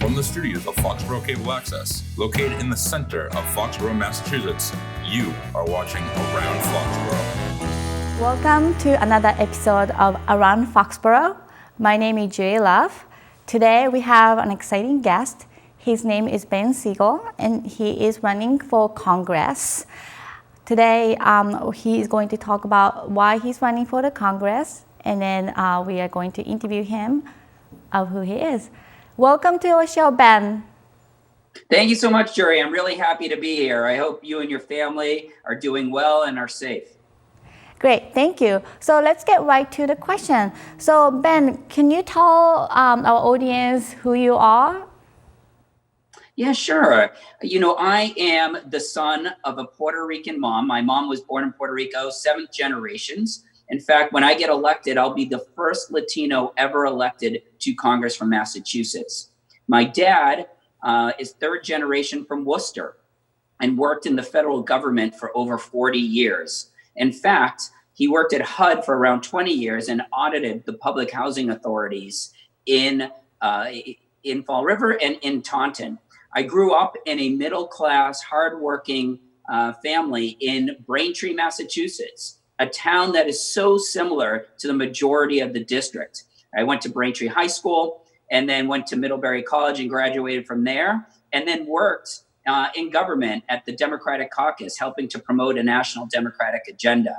From the studios of Foxborough Cable Access, located in the center of Foxborough, Massachusetts, you are watching Around Foxborough. Welcome to another episode of Around Foxborough. My name is Julie Love. Today we have an exciting guest. His name is Ben Sigel, and he is running for Congress. Today he is going to talk about why he's running for the Congress, and then we are going to interview him of who he is. Welcome to our show, Ben. Thank you so much, Julie. I'm really happy to be here. I hope you and your family are doing well and are safe. Great, thank you. So let's get right to the question. So Ben, can you tell our audience who you are? Yeah, sure. You know, I am the son of a Puerto Rican mom. My mom was born in Puerto Rico, 7th generations. In fact, when I get elected, I'll be the first Latino ever elected to Congress from Massachusetts. My dad is 3rd generation from Worcester and worked in the federal government for over 40 years. In fact, he worked at HUD for around 20 years and audited the public housing authorities in Fall River and in Taunton. I grew up in a middle-class, hardworking family in Braintree, Massachusetts, a town that is so similar to the majority of the district. I went to Braintree High School and then went to Middlebury College and graduated from there, and then worked in government at the Democratic Caucus, helping to promote a national Democratic agenda.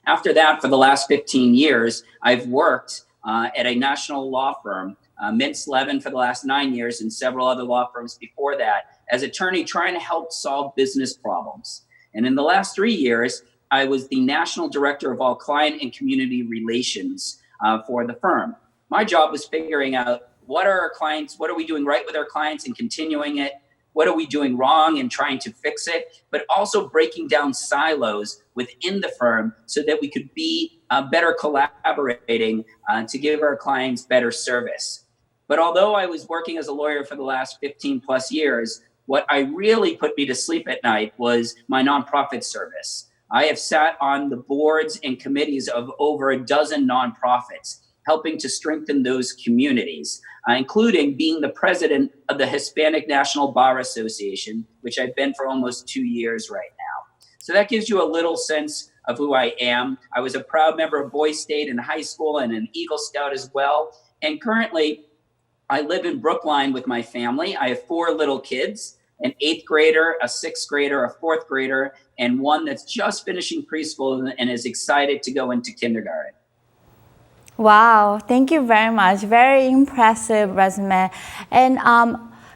After that, for the last 15 years, I've worked at a national law firm, Mintz Levin for the last 9 years, and several other law firms before that, as attorney trying to help solve business problems. And in the last 3 years, I was the national director of all client and community relations for the firm. My job was figuring out what are our clients, what are we doing right with our clients and continuing it, what are we doing wrong and trying to fix it, but also breaking down silos within the firm so that we could be better collaborating to give our clients better service. But although I was working as a lawyer for the last 15 plus years, what I really put me to sleep at night was my nonprofit service. I have sat on the boards and committees of over a dozen nonprofits, helping to strengthen those communities, including being the president of the Hispanic National Bar Association, which I've been for almost 2 years right now. So that gives you a little sense of who I am. I was a proud member of Boy State in high school and an Eagle Scout as well. And currently, I live in Brookline with my family. I have 4 little kids, an 8th grader, a 6th grader, a 4th grader, and one that's just finishing preschool and is excited to go into kindergarten. Wow, thank you very much. Very impressive resume. And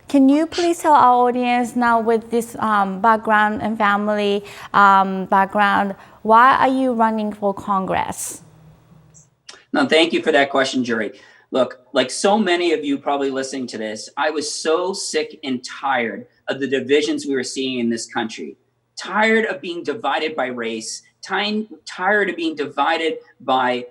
can you please tell our audience now with this background and family background, why are you running for Congress? No, thank you for that question, Julie. Look, like so many of you probably listening to this, I was so sick and tired of the divisions we were seeing in this country. Tired of being divided by race, tired of being divided by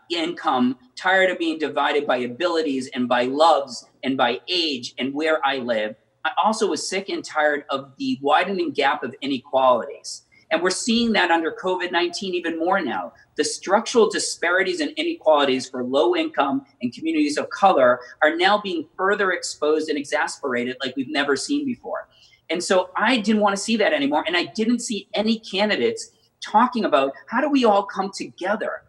income, tired of being divided by abilities and by loves and by age and where I live. I also was sick and tired of the widening gap of inequalities. And we're seeing that under COVID-19 even more now. The structural disparities and inequalities for low income and communities of color are now being further exposed and exasperated like we've never seen before. And so I didn't want to see that anymore. And I didn't see any candidates talking about how do we all come together?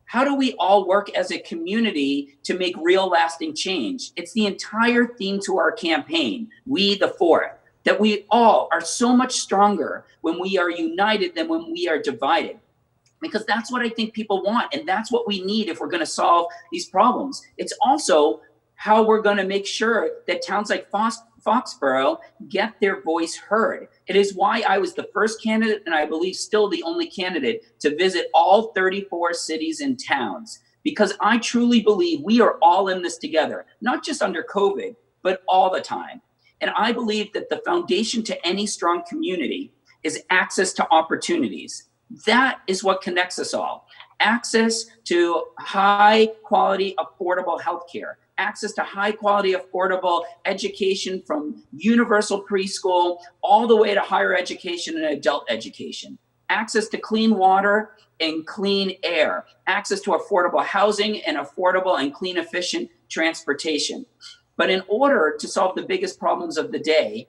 How do we all work as a community to make real lasting change? It's the entire theme to our campaign, We the Fourth, that we all are so much stronger when we are united than when we are divided. Because that's what I think people want, and that's what we need if we're going to solve these problems. It's also how we're going to make sure that towns like Foxborough get their voice heard. It is why I was the first candidate, and I believe still the only candidate, to visit all 34 cities and towns. Because I truly believe we are all in this together, not just under COVID, but all the time. And I believe that the foundation to any strong community is access to opportunities. That is what connects us all. Access to high quality, affordable healthcare, access to high quality, affordable education from universal preschool all the way to higher education and adult education, access to clean water and clean air, access to affordable housing and affordable and clean, efficient transportation. But in order to solve the biggest problems of the day,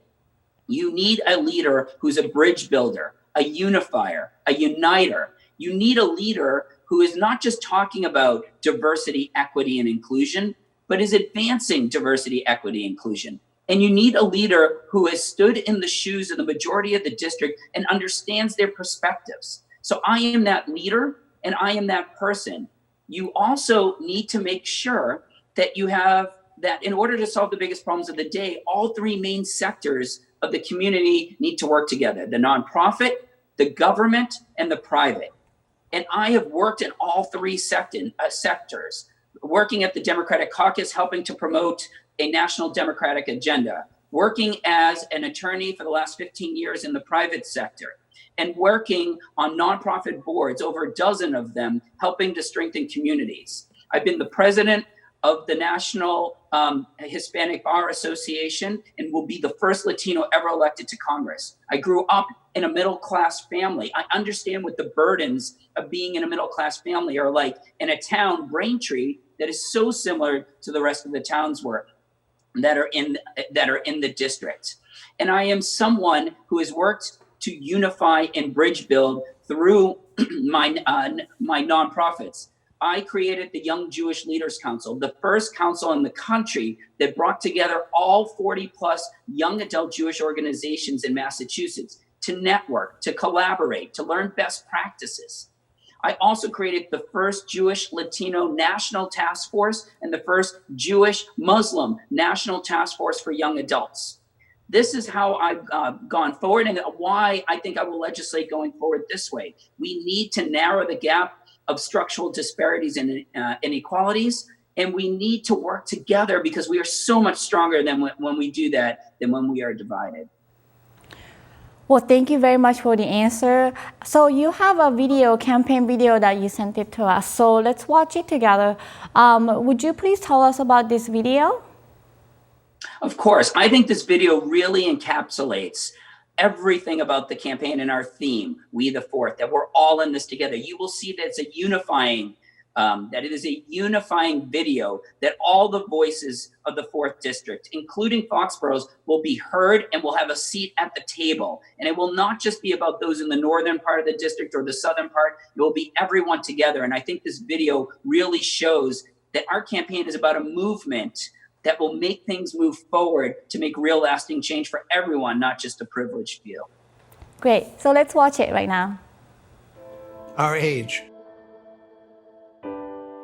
you need a leader who's a bridge builder, a unifier, a uniter. You need a leader who is not just talking about diversity, equity, and inclusion, but is advancing diversity, equity, inclusion. And you need a leader who has stood in the shoes of the majority of the district and understands their perspectives. So I am that leader and I am that person. You also need to make sure that you have that in order to solve the biggest problems of the day, all three main sectors of the community need to work together: the nonprofit, the government, and the private. And I have worked in all three sectors, working at the Democratic Caucus, helping to promote a national Democratic agenda, working as an attorney for the last 15 years in the private sector, and working on nonprofit boards, over a dozen of them, helping to strengthen communities. I've been the president of the National Hispanic Bar Association and will be the first Latino ever elected to Congress. I grew up in a middle-class family. I understand what the burdens of being in a middle-class family are like in a town, Braintree, that is so similar to the rest of the towns that are in the district. And I am someone who has worked to unify and bridge build through my nonprofits. I created the Young Jewish Leaders Council, the first council in the country that brought together all 40 plus young adult Jewish organizations in Massachusetts to network, to collaborate, to learn best practices. I also created the first Jewish Latino National Task Force and the first Jewish Muslim National Task Force for young adults. This is how I've gone forward and why I think I will legislate going forward this way. We need to narrow the gap of structural disparities and inequalities, and we need to work together because we are so much stronger than when we do that than when we are divided. Well, thank you very much for the answer. So you have a video, campaign video that you sent it to us. So let's watch it together. Would you please tell us about this video? Of course. I think this video really encapsulates everything about the campaign and our theme, We the Fourth, that we're all in this together. You will see that it's a unifying, that it is a unifying video, that all the voices of the 4th District, including Foxborough's, will be heard and will have a seat at the table. And it will not just be about those in the northern part of the district or the southern part, it will be everyone together. And I think this video really shows that our campaign is about a movement that will make things move forward to make real lasting change for everyone, not just a privileged few. Great, so let's watch it right now. Our age.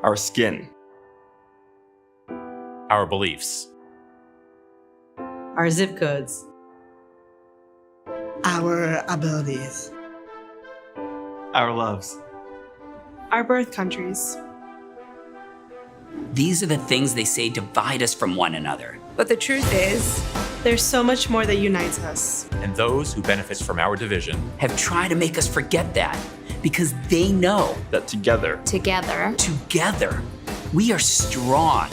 Our skin. Our beliefs. Our zip codes. Our abilities. Our loves. Our birth countries. These are the things they say divide us from one another. But the truth is, there's so much more that unites us. And those who benefit from our division Have tried to make us forget that because they know That together, together we are strong.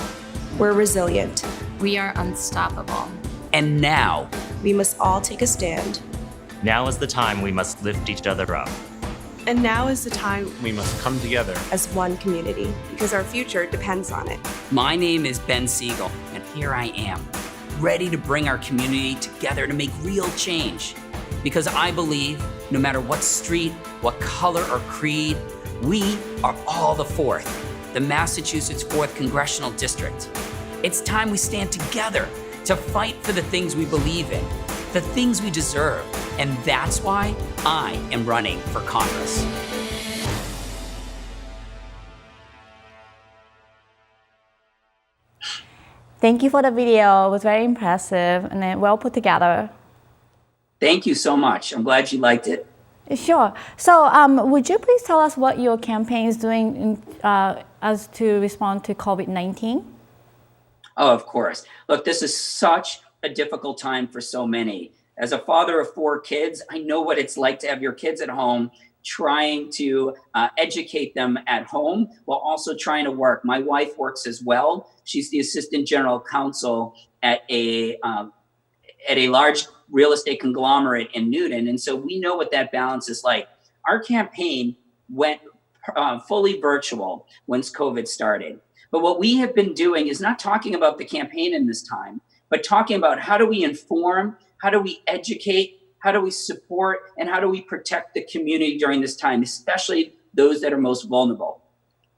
We're resilient. We are unstoppable. And now We must all take a stand. Now is the time we must lift each other up. And now is the time we must come together. as one community, because our future depends on it. my name is Ben Sigel, and here I am, ready to bring our community together to make real change. Because I believe no matter what street, what color or creed, we are all the 4th, the Massachusetts 4th Congressional District. It's time we stand together to fight for the things we believe in, the things we deserve, and that's why I am running for Congress. Thank you for the video. It was very impressive and then well put together. Thank you so much. I'm glad you liked it. Sure. So would you please tell us what your campaign is doing as to respond to COVID-19? Oh, of course. Look, this is such a difficult time for so many. As a father of 4 kids, I know what it's like to have your kids at home, trying to educate them at home while also trying to work. My wife works as well. She's the assistant general counsel at a large real estate conglomerate in Newton. And so we know what that balance is like. Our campaign went fully virtual once COVID started. But what we have been doing is not talking about the campaign in this time, but talking about how do we inform, how do we educate, how do we support, and how do we protect the community during this time, especially those that are most vulnerable.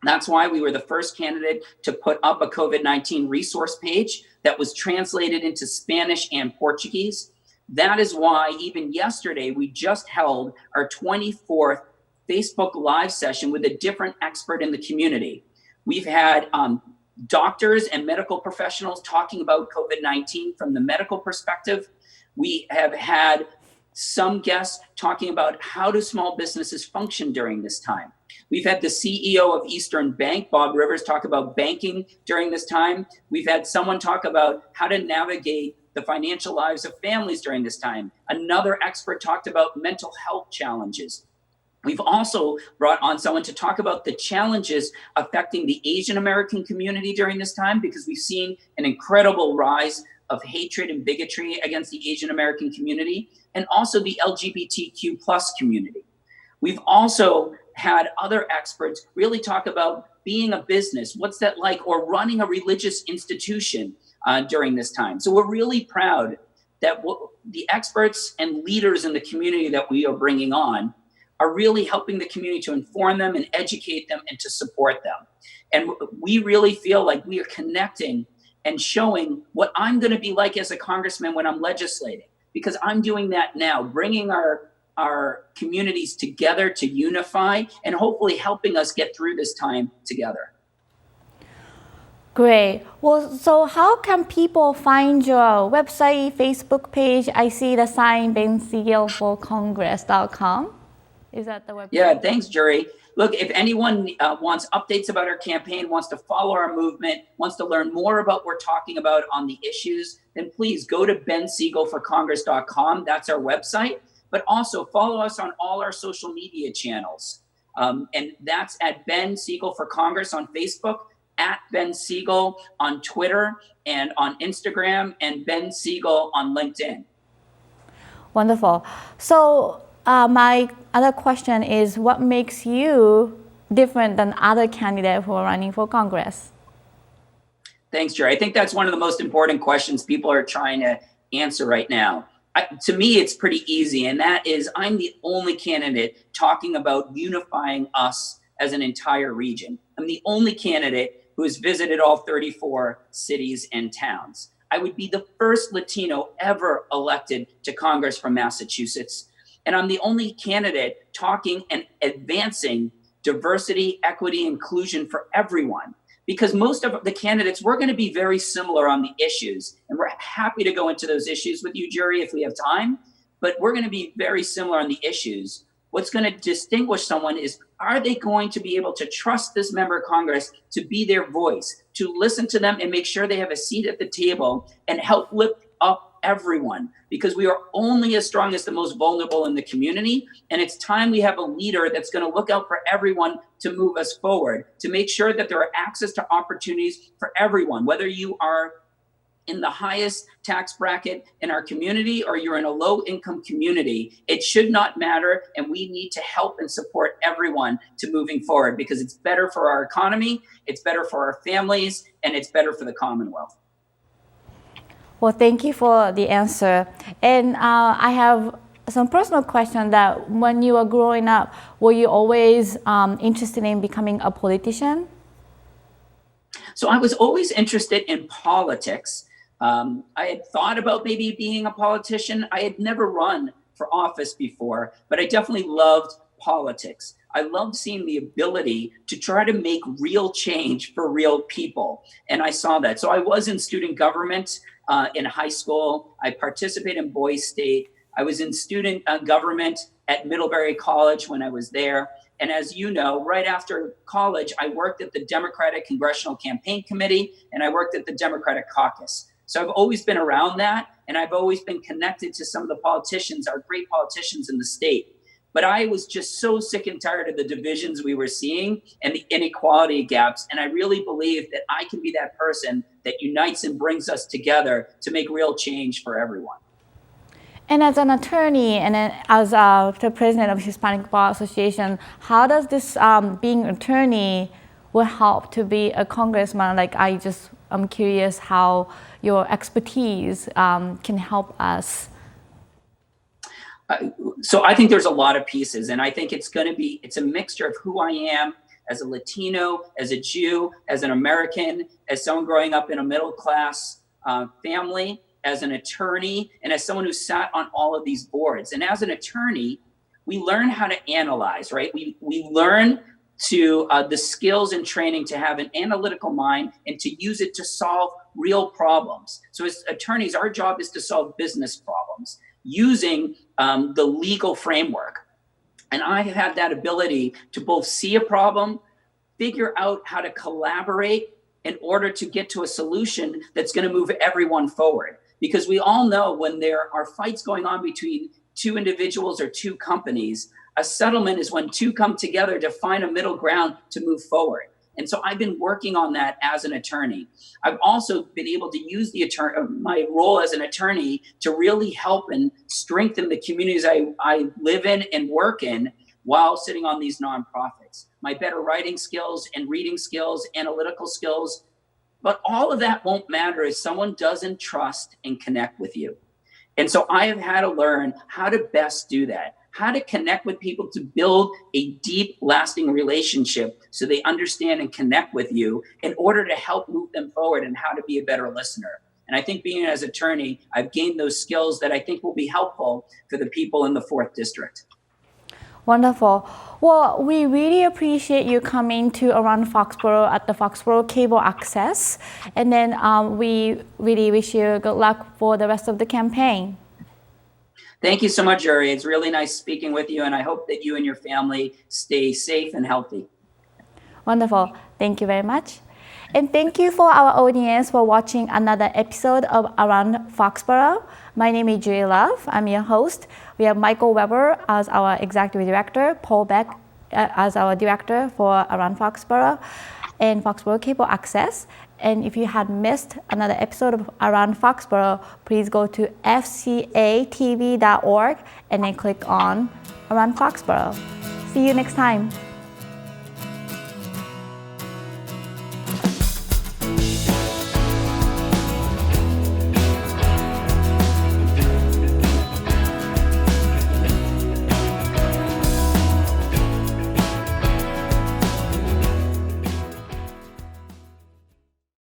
That's why we were the first candidate to put up a COVID-19 resource page that was translated into Spanish and Portuguese. That is why even yesterday, we just held our 24th Facebook Live session with a different expert in the community. We've had doctors and medical professionals talking about COVID-19 from the medical perspective. We have had some guests talking about how do small businesses function during this time. We've had the CEO of Eastern Bank, Bob Rivers, talk about banking during this time. We've had someone talk about how to navigate the financial lives of families during this time. Another expert talked about mental health challenges. We've also brought on someone to talk about the challenges affecting the Asian American community during this time, because we've seen an incredible rise of hatred and bigotry against the Asian American community, and also the LGBTQ plus community. We've also had other experts really talk about being a business, what's that like, or running a religious institution during this time. So we're really proud that the experts and leaders in the community that we are bringing on are really helping the community to inform them and educate them and to support them. And we really feel like we are connecting and showing what I'm going to be like as a congressman when I'm legislating, because I'm doing that now, bringing our communities together to unify and hopefully helping us get through this time together. Great. Well, so how can people find your website, Facebook page? I see the sign, bensigelforcongress.com. Is that the website? Yeah, thanks, Jury. Look, if anyone wants updates about our campaign, wants to follow our movement, wants to learn more about what we're talking about on the issues, then please go to bensigelforcongress.com. That's our website. But also follow us on all our social media channels. And that's at Ben Sigel for Congress on Facebook, at Ben Sigel on Twitter and on Instagram, and Ben Sigel on LinkedIn. Wonderful. So my other question is, what makes you different than other candidates who are running for Congress? Thanks, Jerry. I think that's one of the most important questions people are trying to answer right now. To me, it's pretty easy, and that is I'm the only candidate talking about unifying us as an entire region. I'm the only candidate who has visited all 34 cities and towns. I would be the first Latino ever elected to Congress from Massachusetts. And I'm the only candidate talking and advancing diversity, equity, inclusion for everyone. Because most of the candidates, we're going to be very similar on the issues. And we're happy to go into those issues with you, Jury, if we have time. But we're going to be very similar on the issues. What's going to distinguish someone is, are they going to be able to trust this member of Congress to be their voice, to listen to them and make sure they have a seat at the table and help lift up everyone, because we are only as strong as the most vulnerable in the community. And it's time we have a leader that's going to look out for everyone to move us forward, to make sure that there are access to opportunities for everyone, whether you are in the highest tax bracket in our community or you're in a low income community. It should not matter. And we need to help and support everyone to moving forward, because it's better for our economy, it's better for our families, and it's better for the Commonwealth. Well, thank you for the answer. And I have some personal question that when you were growing up, were you always interested in becoming a politician? So I was always interested in politics. I had thought about maybe being a politician. I had never run for office before, but I definitely loved politics. I loved seeing the ability to try to make real change for real people. And I saw that. So I was in student government in high school. I participated in Boys State. I was in student government at Middlebury College when I was there. And as you know, right after college, I worked at the Democratic Congressional Campaign Committee, and I worked at the Democratic Caucus. So I've always been around that, and I've always been connected to some of the politicians, our great politicians in the state. But I was just so sick and tired of the divisions we were seeing and the inequality gaps. And I really believe that I can be that person that unites and brings us together to make real change for everyone. And as an attorney and as the president of Hispanic Bar Association, how does this being an attorney will help to be a congressman? Like I'm curious how your expertise can help us. So I think there's a lot of pieces, and I think it's a mixture of who I am as a Latino, as a Jew, as an American, as someone growing up in a middle class family, as an attorney, and as someone who sat on all of these boards. And as an attorney, we learn how to analyze, right? We learn to the skills and training to have an analytical mind and to use it to solve real problems. So as attorneys, our job is to solve business problems using the legal framework. And I have had that ability to both see a problem, figure out how to collaborate in order to get to a solution that's going to move everyone forward. Because we all know when there are fights going on between two individuals or two companies, a settlement is when two come together to find a middle ground to move forward. And so I've been working on that as an attorney. I've also been able to use my role as an attorney to really help and strengthen the communities I live in and work in while sitting on these nonprofits. My better writing skills and reading skills, analytical skills, but all of that won't matter if someone doesn't trust and connect with you. And so I have had to learn how to best do that, how to connect with people to build a deep, lasting relationship so they understand and connect with you in order to help move them forward and how to be a better listener. And I think being as an attorney, I've gained those skills that I think will be helpful for the people in the 4th District. Wonderful. Well, we really appreciate you coming to Around Foxborough at the Foxboro Cable Access. And then we really wish you good luck for the rest of the campaign. Thank you so much, Yuri. It's really nice speaking with you, and I hope that you and your family stay safe and healthy. Wonderful. Thank you very much. And thank you for our audience for watching another episode of Around Foxborough. My name is Julie Love. I'm your host. We have Michael Weber as our executive director, Paul Beck as our director for Around Foxborough and Foxboro Cable Access. And if you had missed another episode of Around Foxborough, please go to fcatv.org and then click on Around Foxborough. See you next time.